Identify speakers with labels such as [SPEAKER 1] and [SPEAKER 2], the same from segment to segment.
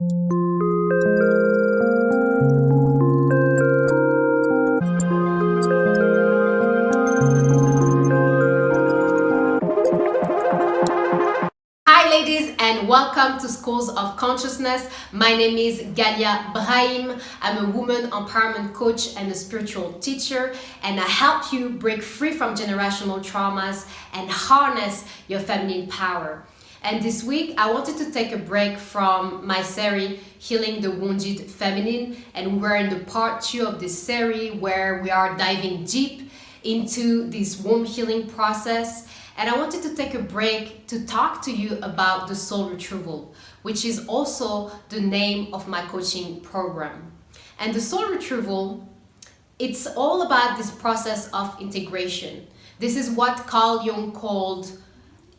[SPEAKER 1] Hi ladies, and welcome to Schools of Consciousness. My name is Galia Brahim. I'm a woman empowerment coach and a spiritual teacher, and I help you break free from generational traumas and harness your feminine power. And this week I wanted to take a break from my series Healing the Wounded Feminine, and we're in the part 2 of this series where we are diving deep into this womb healing process. And I wanted to take a break to talk to you about the soul retrieval, which is also the name of my coaching program. And the soul retrieval, it's all about this process of integration. This is what Carl Jung called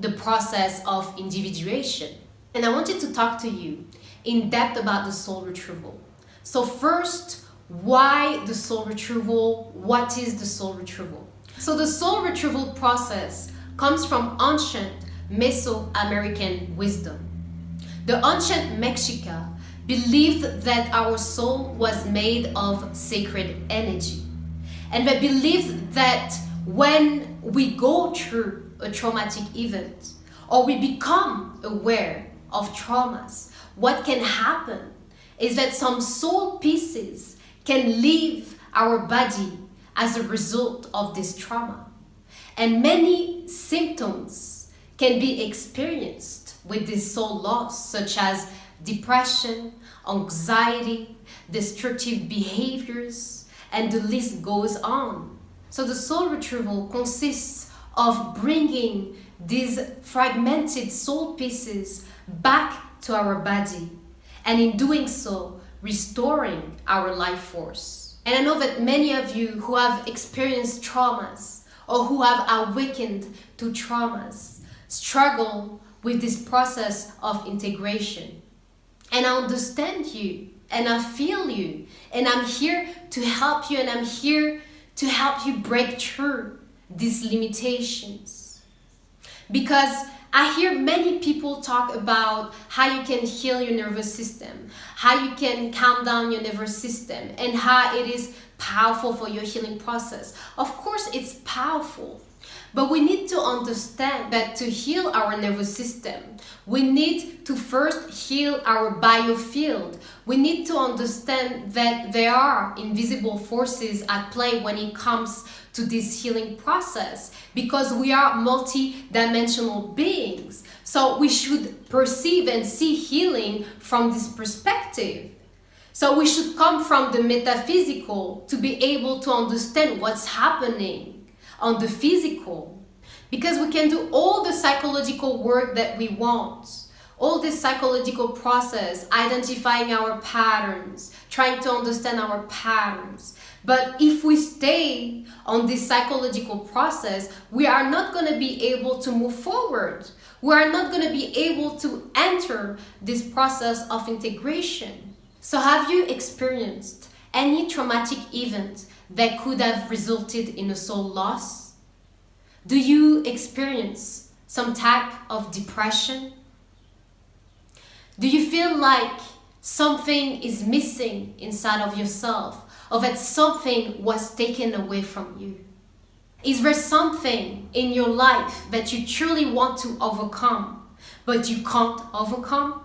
[SPEAKER 1] the process of individuation. And I wanted to talk to you in depth about the soul retrieval. So first, why the soul retrieval? What is the soul retrieval? So the soul retrieval process comes from ancient Mesoamerican wisdom. The ancient Mexica believed that our soul was made of sacred energy. And they believed that when we go through a traumatic event or we become aware of traumas, what can happen is that some soul pieces can leave our body as a result of this trauma. And many symptoms can be experienced with this soul loss, such as depression, anxiety, destructive behaviors, and the list goes on. So the soul retrieval consists of bringing these fragmented soul pieces back to our body, and in doing so, restoring our life force. And I know that many of you who have experienced traumas or who have awakened to traumas struggle with this process of integration. And I understand you, and I feel you, and I'm here to help you, and I'm here to help you break through these limitations. Because I hear many people talk about how you can heal your nervous system, how you can calm down your nervous system, and how it is powerful for your healing process. Of course, it's powerful, but we need to understand that to heal our nervous system, we need to first heal our biofield. We need to understand that there are invisible forces at play when it comes to this healing process, because we are multi-dimensional beings. So we should perceive and see healing from this perspective. So we should come from the metaphysical to be able to understand what's happening on the physical. Because we can do all the psychological work that we want, all this psychological process, identifying our patterns, trying to understand our patterns. But if we stay on this psychological process, we are not going to be able to move forward. We are not going to be able to enter this process of integration. So have you experienced any traumatic event that could have resulted in a soul loss? Do you experience some type of depression? Do you feel like something is missing inside of yourself, or that something was taken away from you? Is there something in your life that you truly want to overcome, but you can't overcome?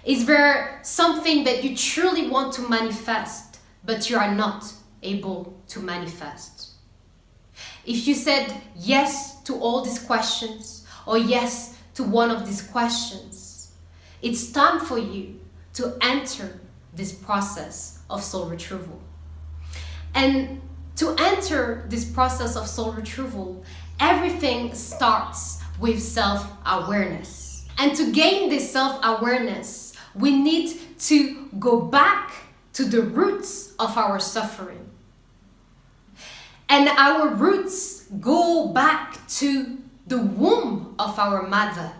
[SPEAKER 1] Is there something that you truly want to manifest, but you are not able to manifest? If you said yes to all these questions, or yes to one of these questions, it's time for you to enter this process of soul retrieval. And to enter this process of soul retrieval, everything starts with self-awareness. And to gain this self-awareness, we need to go back to the roots of our suffering. And our roots go back to the womb of our mother.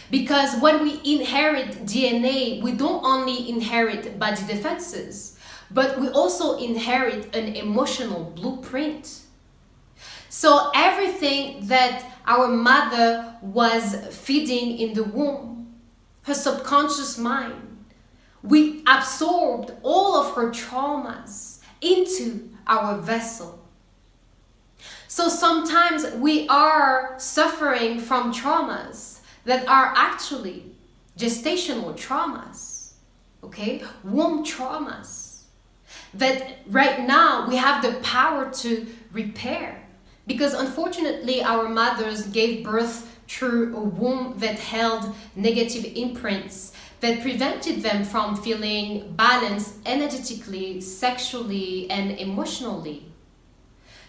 [SPEAKER 1] Because when we inherit DNA, we don't only inherit body defenses, but we also inherit an emotional blueprint. So everything that our mother was feeding in the womb, her subconscious mind. We absorbed all of her traumas into our vessel. So sometimes we are suffering from traumas that are actually gestational traumas, okay? Womb traumas that right now we have the power to repair, because unfortunately our mothers gave birth through a womb that held negative imprints that prevented them from feeling balanced energetically, sexually, and emotionally.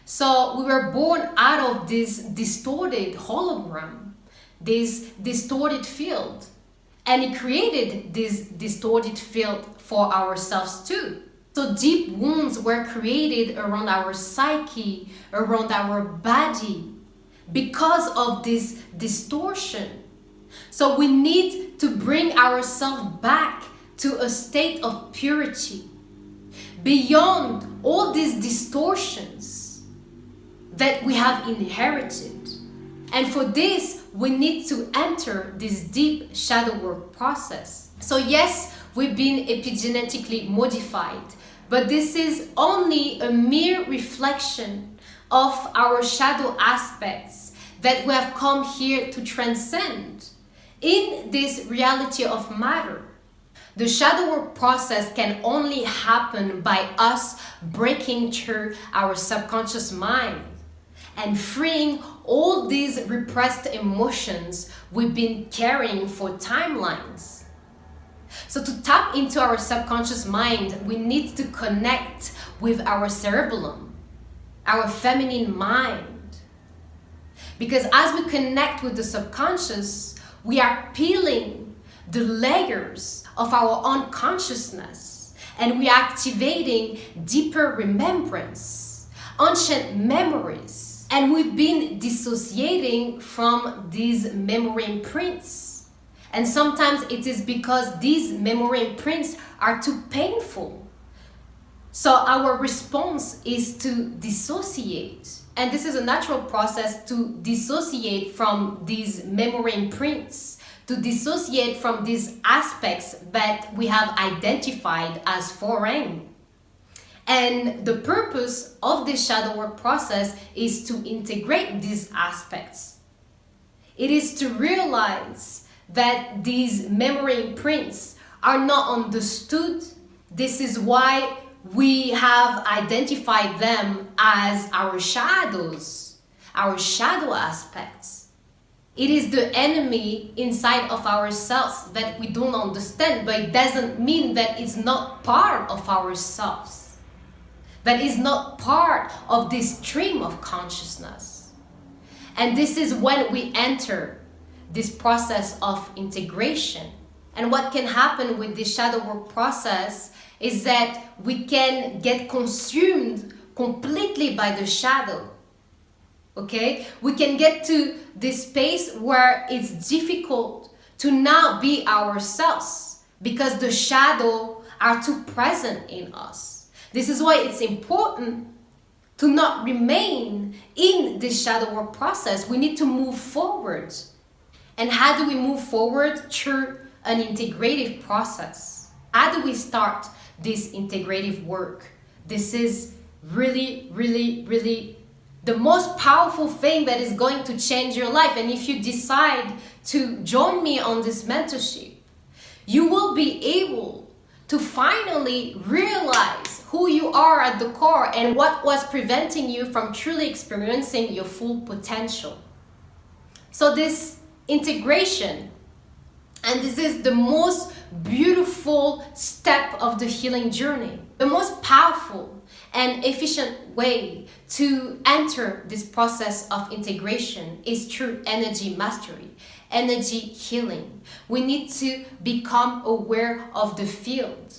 [SPEAKER 1] So we were born out of this distorted hologram, this distorted field, and it created this distorted field for ourselves too. So deep wounds were created around our psyche, around our body, because of this distortion. So we need to bring ourselves back to a state of purity, beyond all these distortions that we have inherited. And for this, we need to enter this deep shadow work process. So yes, we've been epigenetically modified, but this is only a mere reflection of our shadow aspects that we have come here to transcend in this reality of matter. The shadow work process can only happen by us breaking through our subconscious mind and freeing all these repressed emotions we've been carrying for timelines. So to tap into our subconscious mind, we need to connect with our cerebellum, our feminine mind. Because as we connect with the subconscious, we are peeling the layers of our unconsciousness, and we are activating deeper remembrance, ancient memories, and we've been dissociating from these memory imprints. And sometimes it is because these memory imprints are too painful. So our response is to dissociate. And this is a natural process to dissociate from these memory imprints, to dissociate from these aspects that we have identified as foreign. And the purpose of this shadow work process is to integrate these aspects. It is to realize that these memory imprints are not understood. This is why we have identified them as our shadows, our shadow aspects. It is the enemy inside of ourselves that we don't understand, but it doesn't mean that it's not part of ourselves, that is not part of this stream of consciousness. And this is when we enter this process of integration. And what can happen with this shadow work process is that we can get consumed completely by the shadow. Okay? We can get to this space where it's difficult to now be ourselves because the shadow are too present in us. This is why it's important to not remain in this shadow work process. We need to move forward. And how do we move forward? Through an integrative process. How do we start this integrative work? This is really, really, really the most powerful thing that is going to change your life. And if you decide to join me on this mentorship, you will be able to finally realize who you are at the core and what was preventing you from truly experiencing your full potential. So this integration, and this is the most beautiful step of the healing journey, the most powerful and efficient way to enter this process of integration is through energy mastery, energy healing. We need to become aware of the field.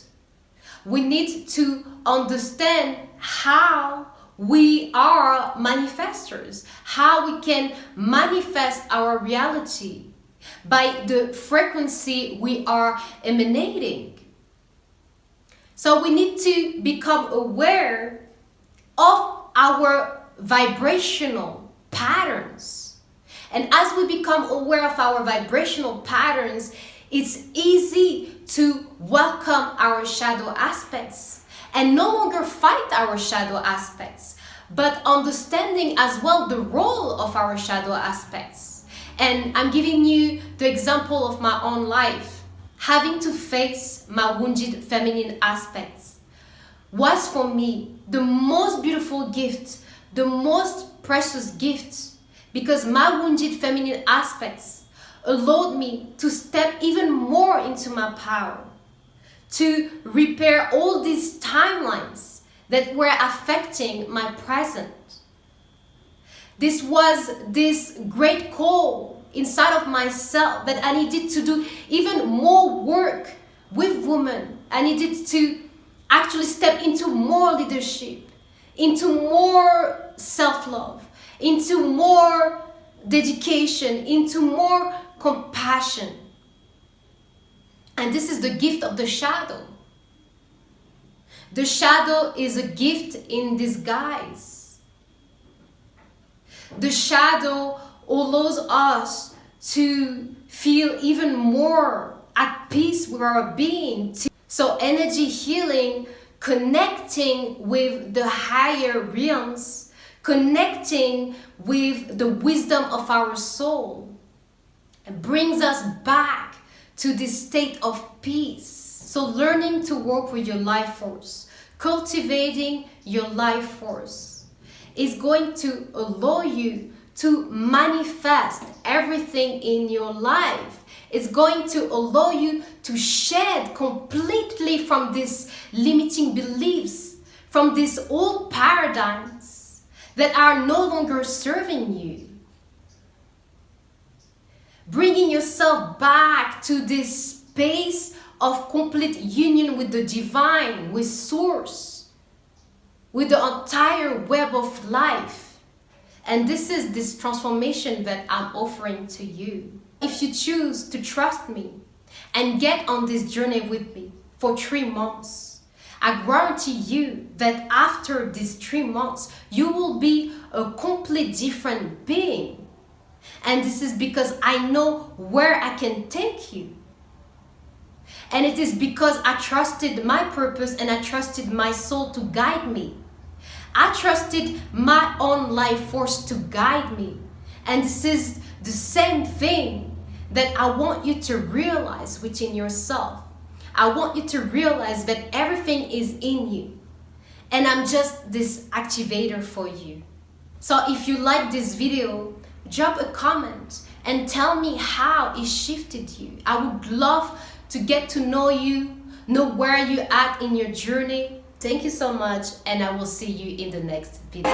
[SPEAKER 1] We need to understand how we are manifestors, how we can manifest our reality by the frequency we are emanating. So we need to become aware of our vibrational patterns. And as we become aware of our vibrational patterns, it's easy to welcome our shadow aspects and no longer fight our shadow aspects, but understanding as well the role of our shadow aspects. And I'm giving you the example of my own life. Having to face my wounded feminine aspects was for me the most beautiful gift, the most precious gift, because my wounded feminine aspects allowed me to step even more into my power, to repair all these timelines that were affecting my present. This was this great call inside of myself that I needed to do even more work with women. I needed to actually step into more leadership, into more self-love, into more dedication, into more compassion. And this is the gift of the shadow. The shadow is a gift in disguise. The shadow allows us to feel even more at peace with our being. So energy healing, connecting with the higher realms, connecting with the wisdom of our soul, brings us back to this state of peace. So learning to work with your life force, cultivating your life force, is going to allow you to manifest everything in your life. It's going to allow you to shed completely from these limiting beliefs, from these old paradigms that are no longer serving you. Bringing yourself back to this space of complete union with the divine, with source, with the entire web of life. And this is this transformation that I'm offering to you. If you choose to trust me and get on this journey with me for 3 months, I guarantee you that after these 3 months, you will be a completely different being. And this is because I know where I can take you. And it is because I trusted my purpose and I trusted my soul to guide me. I trusted my own life force to guide me. And this is the same thing that I want you to realize within yourself. I want you to realize that everything is in you. And I'm just this activator for you. So if you like this video, drop a comment and tell me how it shifted you. I would love to get to know you, know where you're at in your journey. Thank you so much, and I will see you in the next video.